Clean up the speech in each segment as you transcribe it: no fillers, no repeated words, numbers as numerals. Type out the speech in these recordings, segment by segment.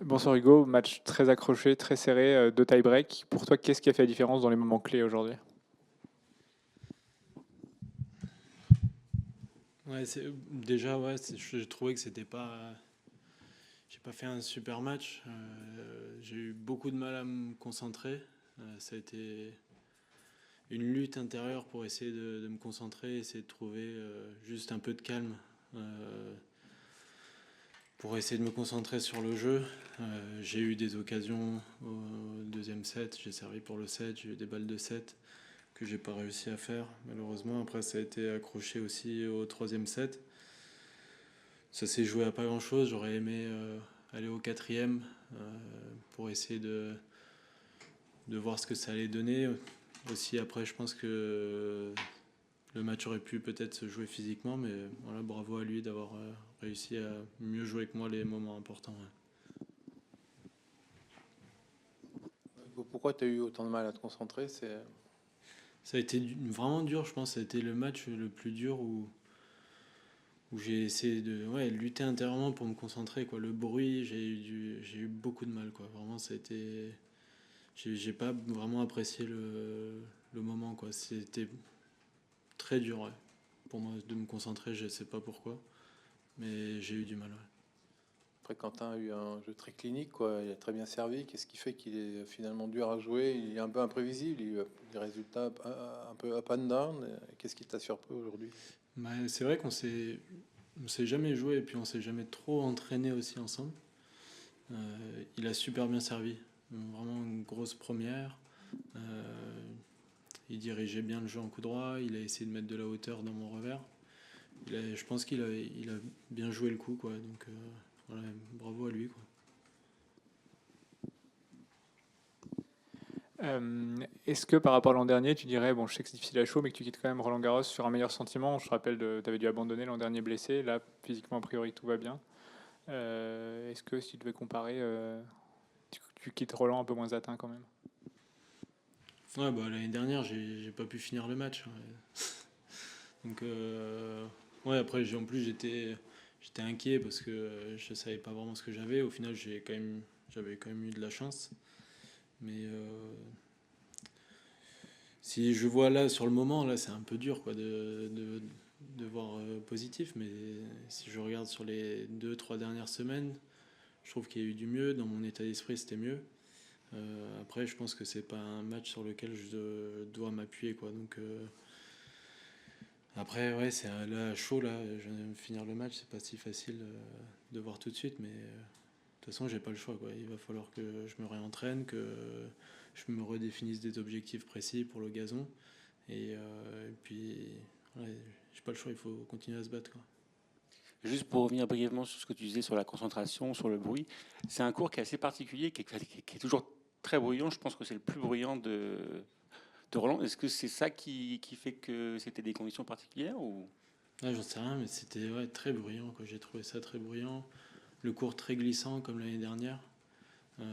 Bonsoir Hugo, match très accroché, très serré, de tie-break. Pour toi, qu'est-ce qui a fait la différence dans les moments clés aujourd'hui? Ouais, déjà, ouais, j'ai trouvé que c'était pas. J'ai pas fait un super match. J'ai eu beaucoup de mal à me concentrer. Ça a été une lutte intérieure pour essayer de me concentrer, essayer de trouver juste un peu de calme pour essayer de me concentrer sur le jeu. J'ai eu des occasions au deuxième set, j'ai servi pour le set, j'ai eu des balles de set que j'ai pas réussi à faire malheureusement. Après, ça a été accroché aussi au troisième set. Ça s'est joué à pas grand chose. J'aurais aimé aller au quatrième pour essayer de voir ce que ça allait donner. Aussi, après, je pense que le match aurait pu peut-être se jouer physiquement, mais voilà, bravo à lui d'avoir réussi à mieux jouer que moi les moments importants. Ouais. Pourquoi tu as eu autant de mal à te concentrer? Ça a été vraiment dur, je pense. Ça a été le match le plus dur où j'ai essayé de ouais, lutter intérieurement pour me concentrer. Quoi. Le bruit, j'ai eu beaucoup de mal. Quoi. Vraiment, ça a été. J'ai pas vraiment apprécié le moment. Quoi. C'était très dur ouais, pour moi de me concentrer, je sais pas pourquoi, mais j'ai eu du mal. Ouais. Après, Quentin a eu un jeu très clinique, quoi. Il a très bien servi. Qu'est-ce qui fait qu'il est finalement dur à jouer? Il est un peu imprévisible. Il a eu des résultats un peu up and down. Qu'est-ce qui t'a surpris aujourd'hui? Bah, c'est vrai on s'est jamais joué et puis on s'est jamais trop entraîné aussi ensemble. Il a super bien servi, vraiment une grosse première. Euh, il dirigeait bien le jeu en coup droit, il a essayé de mettre de la hauteur dans mon revers. Je pense il a bien joué le coup, quoi. Donc voilà, bravo à lui, quoi. Est-ce que par rapport à l'an dernier, tu dirais, bon, je sais que c'est difficile à chaud, mais que tu quittes quand même Roland Garros sur un meilleur sentiment? Je te rappelle, tu avais dû abandonner l'an dernier blessé, là, physiquement, a priori, tout va bien. Est-ce que si tu devais comparer, tu quittes Roland un peu moins atteint quand même? Ouais, bah, l'année dernière, j'ai pas pu finir le match. Ouais. Donc, ouais, après, en plus, j'étais inquiet parce que je savais pas vraiment ce que j'avais. Au final, j'avais quand même eu de la chance. Mais si je vois là, sur le moment, là, c'est un peu dur quoi, de voir positif. Mais si je regarde sur les 2, 3 dernières semaines, je trouve qu'il y a eu du mieux. Dans mon état d'esprit, c'était mieux. Après, je pense que c'est pas un match sur lequel je dois m'appuyer. Quoi. Donc, après, ouais, c'est là chaud. Là, je viens de finir le match. C'est pas si facile de voir tout de suite. Mais de toute façon, j'ai pas le choix. Quoi. Il va falloir que je me réentraîne, que je me redéfinisse des objectifs précis pour le gazon. Et puis, ouais, j'ai pas le choix. Il faut continuer à se battre. Quoi. Juste pour revenir brièvement sur ce que tu disais sur la concentration, sur le bruit, c'est un cours qui est assez particulier, qui est toujours très bruyant. Je pense que c'est le plus bruyant de Roland. Est-ce que c'est ça qui fait que c'était des conditions particulières ou... Là, j'en sais rien, mais c'était ouais, très bruyant. Quoi. J'ai trouvé ça très bruyant. Le cours très glissant comme l'année dernière. Euh,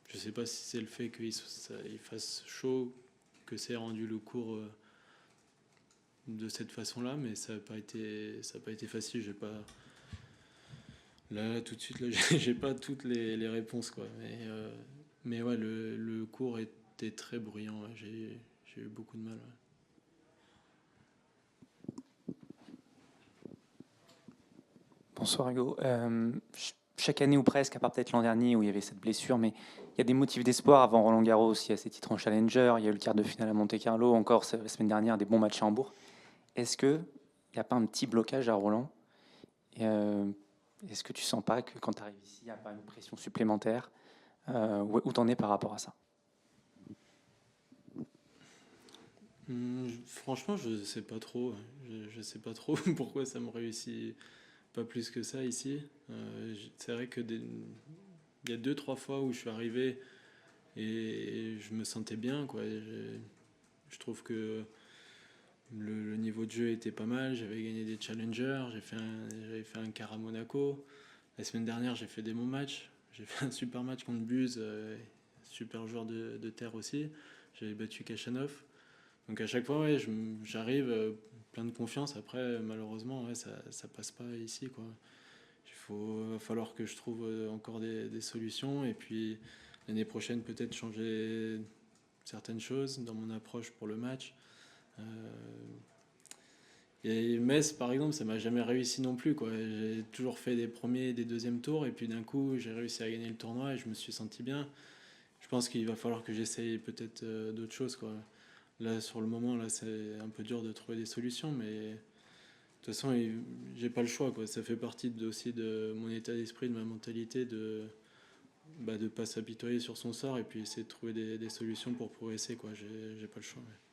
je sais pas si c'est le fait qu'il fasse chaud que c'est rendu le cours de cette façon-là, mais ça a pas été facile. J'ai pas là, tout de suite là, j'ai pas toutes les réponses quoi. Mais ouais, le cours était très bruyant. Ouais. J'ai eu beaucoup de mal. Ouais. Bonsoir Hugo. Chaque année ou presque, à part peut-être l'an dernier où il y avait cette blessure, mais il y a des motifs d'espoir avant Roland Garros. Il y a ces titres en Challenger, il y a eu le quart de finale à Monte-Carlo, encore la semaine dernière des bons matchs à Hambourg. Est-ce que il n'y a pas un petit blocage à Roland? Et, est-ce que tu sens pas que quand tu arrives ici, il n'y a pas une pression supplémentaire? Où t'en es par rapport à ça? Franchement, je sais pas trop. Ouais. Je sais pas trop pourquoi ça me réussit pas plus que ça ici. C'est vrai que il y a 2, 3 fois où je suis arrivé et je me sentais bien. Quoi. Je trouve que le niveau de jeu était pas mal. J'avais gagné des challengers, j'avais fait un quart à Monaco. La semaine dernière, j'ai fait des bons matchs. J'ai fait un super match contre Buse, super joueur de terre aussi. J'avais battu Kachanov. Donc à chaque fois, ouais, j'arrive plein de confiance. Après, malheureusement, ouais, ça passe pas ici. Quoi. va falloir que je trouve encore des solutions. Et puis l'année prochaine, peut-être changer certaines choses dans mon approche pour le match. Et Metz, par exemple, ça m'a jamais réussi non plus, quoi. J'ai toujours fait des premiers et des deuxièmes tours, et puis d'un coup, j'ai réussi à gagner le tournoi et je me suis senti bien. Je pense qu'il va falloir que j'essaye peut-être d'autres choses, quoi. Là, sur le moment, là, c'est un peu dur de trouver des solutions, mais de toute façon, j'ai pas le choix, quoi. Ça fait partie aussi de mon état d'esprit, de ma mentalité, de pas s'apitoyer sur son sort et puis essayer de trouver des solutions pour progresser, quoi. J'ai pas le choix. Ouais.